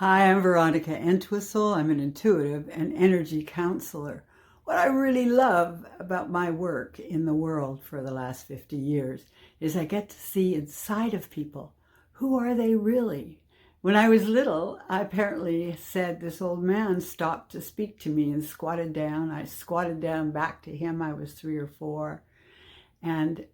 Hi, I'm Veronica Entwistle. I'm an intuitive and energy counselor. What I really love about my work in the world for the last 50 years is I get to see inside of people. Who are they really? When I was little, I apparently said this old man stopped to speak to me and squatted down. I squatted down back to him. I was 3 or 4. And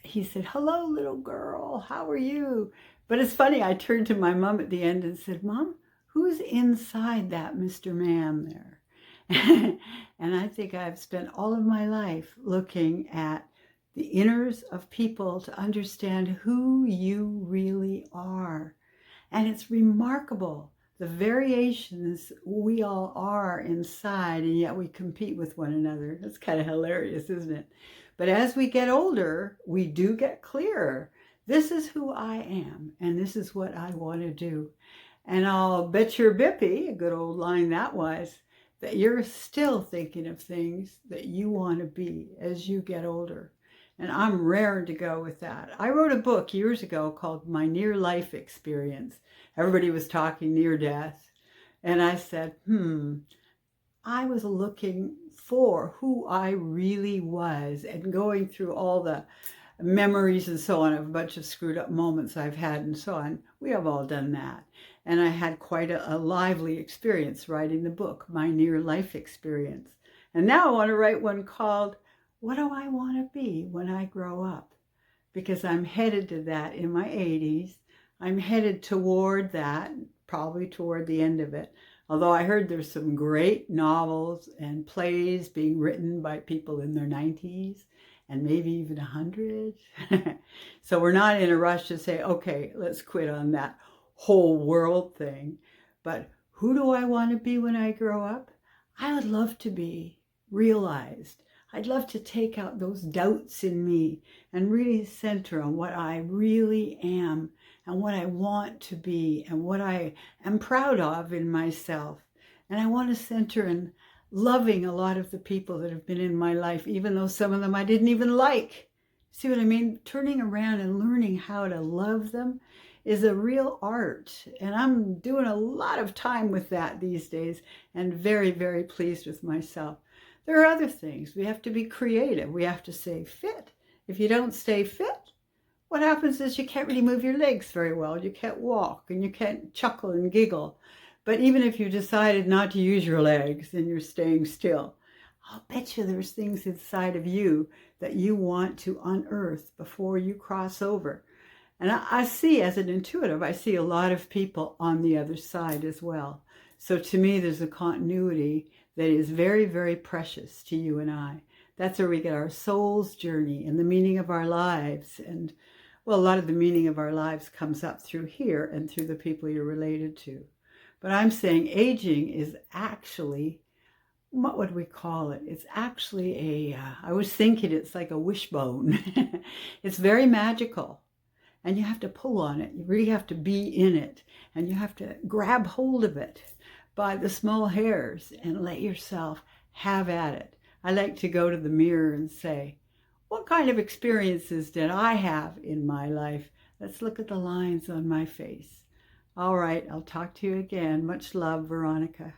he said, "Hello, little girl. How are you?" But it's funny, I turned to my mom at the end and said, "Mom, who's inside that Mr. Man there?" And I think I've spent all of my life looking at the inners of people to understand who you really are. And it's remarkable, the variations we all are inside, and yet we compete with one another. That's kind of hilarious, isn't it? But as we get older, we do get clearer. This is who I am, and this is what I want to do. And I'll bet your bippy, a good old line that was, that you're still thinking of things that you want to be as you get older. And I'm raring to go with that. I wrote a book years ago called My Near Life Experience. Everybody was talking near death. And I said, I was looking for who I really was and going through all the memories and so on of a bunch of screwed up moments I've had and so on. We have all done that. And I had quite a lively experience writing the book, My Near Life Experience. And now I want to write one called, What Do I Want to Be When I Grow Up? Because I'm headed to that in my 80s. I'm headed toward that, probably toward the end of it. Although I heard there's some great novels and plays being written by people in their 90s and maybe even 100. So we're not in a rush to say, okay, let's quit on that whole world thing. But who do I want to be when I grow up? I would love to be realized. I'd love to take out those doubts in me and really center on what I really am and what I want to be and what I am proud of in myself. And I want to center in loving a lot of the people that have been in my life, even though some of them I didn't even like. See what I mean? Turning around and learning how to love them is a real art. And I'm doing a lot of time with that these days and very, very pleased with myself. There are other things. We have to be creative. We have to stay fit. If you don't stay fit, what happens is you can't really move your legs very well. You can't walk and you can't chuckle and giggle. But even if you decided not to use your legs and you're staying still, I'll bet you there's things inside of you that you want to unearth before you cross over. And I see, as an intuitive, I see a lot of people on the other side as well. So to me, there's a continuity that is very, very precious to you and I. That's where we get our soul's journey and the meaning of our lives. And, well, a lot of the meaning of our lives comes up through here and through the people you're related to. But I'm saying aging is actually, what would we call it? It's actually I was thinking it's like a wishbone. It's very magical. And you have to pull on it. You really have to be in it. And you have to grab hold of it by the small hairs and let yourself have at it. I like to go to the mirror and say, what kind of experiences did I have in my life? Let's look at the lines on my face. All right, I'll talk to you again. Much love, Veronica.